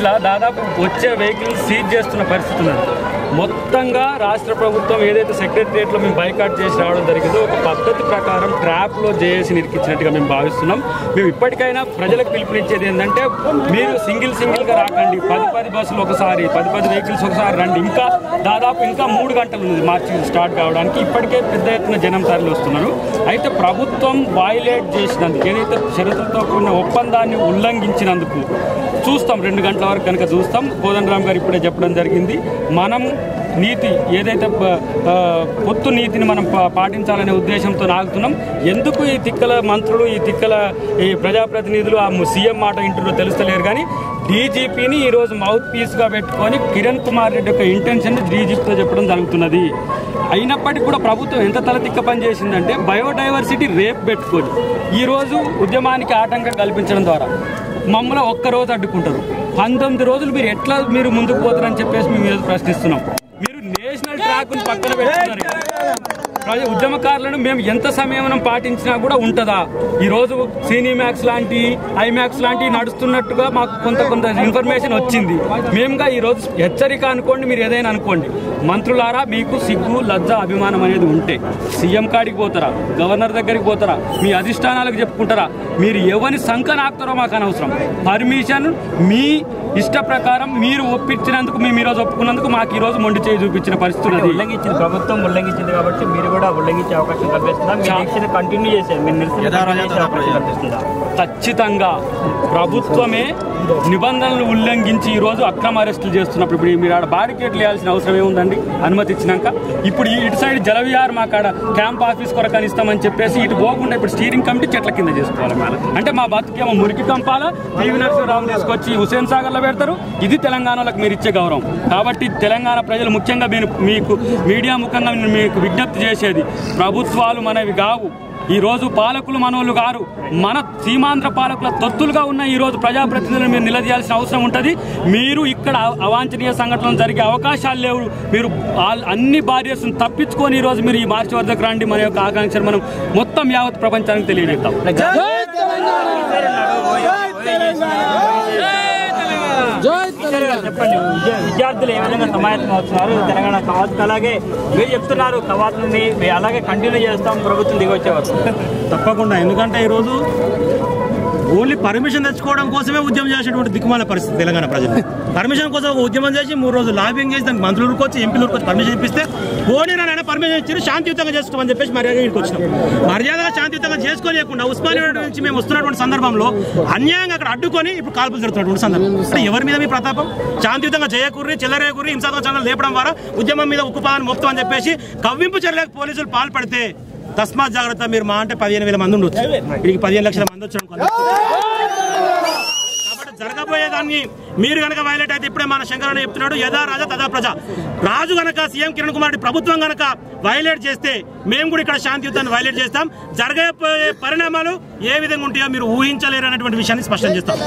ఇట్లా దాదాపు వచ్చే వెహికల్స్ సీజ్ చేస్తున్న పరిస్థితి ఉన్నది. మొత్తంగా రాష్ట్ర ప్రభుత్వం ఏదైతే సెక్రటరియట్లో మేము బైకాట్ చేసి రావడం జరిగిందో ఒక పద్ధతి ప్రకారం ట్రాప్లో జేఏసీ నిరికించినట్టుగా మేము భావిస్తున్నాం. మేము ఇప్పటికైనా ప్రజలకు పిలుపునిచ్చేది ఏంటంటే మీరు సింగిల్గా రాకండి, 10 బస్సులు ఒకసారి 10 వెహికల్స్ ఒకసారి రండి. ఇంకా దాదాపు 3 గంటలు ఉంది మార్చి స్టార్ట్ కావడానికి. ఇప్పటికే పెద్ద ఎత్తున జనం తరలి వస్తున్నారు. అయితే ప్రభుత్వం వైలేట్ చేసినందుకు, ఏదైతే షరతులతో కూడిన ఒప్పందాన్ని ఉల్లంఘించినందుకు చూస్తాం. 2 గంటల వరకు కనుక చూస్తాం. కోదండరామ్ గారు ఇప్పుడే చెప్పడం జరిగింది, మనం నీతి ఏదైతే పొత్తు నీతిని మనం పాటించాలనే ఉద్దేశంతో ఆగుతున్నాం. ఎందుకు ఈ తిక్కల మంత్రులు, ఈ తిక్కల ఈ ప్రజాప్రతినిధులు ఆ సీఎం మాట ఇంటూ తెలుస్తలేరు. కానీ డీజీపీని ఈరోజు మౌత్ పీస్గా పెట్టుకొని కిరణ్ కుమార్ రెడ్డి యొక్క ఇంటెన్షన్ డీజీపీతో చెప్పడం జరుగుతున్నది. అయినప్పటికీ కూడా ప్రభుత్వం ఎంత తలతిక్క పని చేసిందంటే బయోడైవర్సిటీ రేపు పెట్టుకొని ఈరోజు ఉద్యమానికి ఆటంకం కల్పించడం ద్వారా మమ్మల్ని ఒక్కరోజు అడ్డుకుంటారు. 19 రోజులు మీరు ఎట్లా ముందుకు పోతారని చెప్పేసి మేము ఈరోజు ప్రశ్నిస్తున్నాం. మీరు నేషనల్ ట్రాక్ను పక్కన పెట్టుకున్నారు. ఉద్యమకారులను మేము ఎంత సమయం పాటించినా కూడా ఉంటుందా? ఈరోజు సినీమాక్స్ లాంటి ఐమాక్స్ లాంటివి నడుస్తున్నట్టుగా మాకు కొంత ఇన్ఫర్మేషన్ వచ్చింది. మేముగా ఈరోజు హెచ్చరిక అనుకోండి, మీరు ఏదైనా అనుకోండి. మంత్రులారా, మీకు సిగ్గు లజ్జ అభిమానం అనేది ఉంటే సీఎం కాడికి పోతారా, గవర్నర్ దగ్గరికి పోతారా, మీ అధిష్టానాలకు చెప్పుకుంటారా? మీరు ఎవరిని సంఖ్య ఆపుతారో మాకు అనవసరం. పర్మిషన్ మీ ఇష్ట ప్రకారం మీరు ఒప్పించినందుకు, మేము ఈరోజు ఒప్పుకున్నందుకు మాకు ఈరోజు మొండి చేయి చూపించిన పరిస్థితి ఉల్లంఘించింది ప్రభుత్వం, ఉల్లంఘించింది కాబట్టి మీరు కూడా ఉల్లంఘించే అవకాశం కల్పిస్తుందా? కంటిన్యూ చేసేది ఖచ్చితంగా ప్రభుత్వమే నిబంధనలు ఉల్లంఘించి ఈరోజు అక్రమ అరెస్టులు చేస్తున్నప్పుడు ఇప్పుడు మీరు ఆడ బారికేట్లు వేయాల్సిన అవసరం ఏముందండి? అనుమతి ఇచ్చినాక ఇప్పుడు ఇటు సైడ్ జలవిహార్ మా కాడ క్యాంప్ ఆఫీస్ కొరకు ఇస్తామని చెప్పేసి ఇటు పోకుండా ఇప్పుడు స్టీరింగ్ కమిటీ చెట్ల కింద చేసుకోవాలి. అంటే మా బతుకేమో మురికి కంపాల పివి నరసింహరావు తీసుకొచ్చి హుసేన్ సాగర్లో పెడతారు. ఇది తెలంగాణలకు మీరు ఇచ్చే గౌరవం. కాబట్టి తెలంగాణ ప్రజలు ముఖ్యంగా మీకు మీడియా ముఖంగా మీకు విజ్ఞప్తి చేసేది, ప్రభుత్వాలు మనవి కావు. ఈరోజు పాలకులు మనోళ్ళు గారు, మన సీమాంధ్ర పాలకుల తొత్తులుగా ఉన్న ఈరోజు ప్రజాప్రతినిధులను మీరు నిలదీయాల్సిన అవసరం ఉంటుంది. మీరు ఇక్కడ అవాంఛనీయ సంఘటనలు జరిగే అవకాశాలు లేవు. మీరు అన్ని బాధ్యతలను తప్పించుకొని ఈరోజు మీరు ఈ మార్చి వద్దకు రండి. మన యొక్క ఆకాంక్షను మనం మొత్తం యావత్ ప్రపంచానికి తెలియజేద్దాం. చెప్పండి, విద్యార్థులు ఏ విధంగా సమాయత్తం అవుతున్నారు తెలంగాణ కవాతు? అలాగే మీరు చెప్తున్నారు కవాతుని అలాగే కంటిన్యూ చేస్తాం ప్రభుత్వం దిగొచ్చేవారు. తప్పకుండా, ఎందుకంటే ఈరోజు ఓన్లీ పర్మిషన్ తెచ్చుకోవడం కోసమే ఉద్యమం చేసేటువంటి దిక్కుమాల పరిస్థితి తెలంగాణ ప్రజలు. పర్మిషన్ కోసం ఒక ఉద్యమం చేసి 3 రోజులు లాబింగ్ చేసి దానికి మంత్రులకు వచ్చి ఎంపీలకు వచ్చి పర్మిషన్ ఇప్పిస్తే పోనీ నాయన పర్మిషన్ ఇచ్చి శాంతియుతంగా చేసుకోమని చెప్పేసి మర్యాదగా ఇంటికి వచ్చినాం. మర్యాదగా శాంతియుతంగా చేసుకోలేకుండా ఉస్మానియా నుంచి మేము వస్తున్నటువంటి సందర్భంలో అన్యాయంగా అక్కడ అడ్డుకొని ఇప్పుడు కాల్పులు జరుగుతున్నటువంటి సందర్భం. ఎవరి మీద మీ ప్రతాపం? శాంతియుతంగా చేయకూరి చెల్లరేకూరి హింసాత్మక చర్యలు లేపడం ద్వారా ఉద్యమం మీద ఉక్కుపాదని మొత్తం అని చెప్పేసి కవ్వింపు చర్యలకు పోలీసులు పాల్పడితే తస్మాత్ జాగ్రత్త. మీరు మా అంటే 15,000 మంది ఉండొచ్చు, ఇక్కడికి 15 లక్షల మంది వచ్చారు. కాబట్టి జరగబోయేదాన్ని మీరు కనుక వైలేట్ అయితే ఇప్పుడే మన శంకరన్న చెప్తున్నాడు, యథా రాజా తదా ప్రజ. రాజు గనక సీఎం కిరణ్ కుమార్ రెడ్డి ప్రభుత్వం గనక వైలేట్ చేస్తే మేము కూడా ఇక్కడ శాంతియుతాన్ని వైలేట్ చేస్తాం. జరగబోయే పరిణామాలు ఏ విధంగా ఉంటాయో మీరు ఊహించలేరు అనేటువంటి విషయాన్ని స్పష్టం చేస్తాం.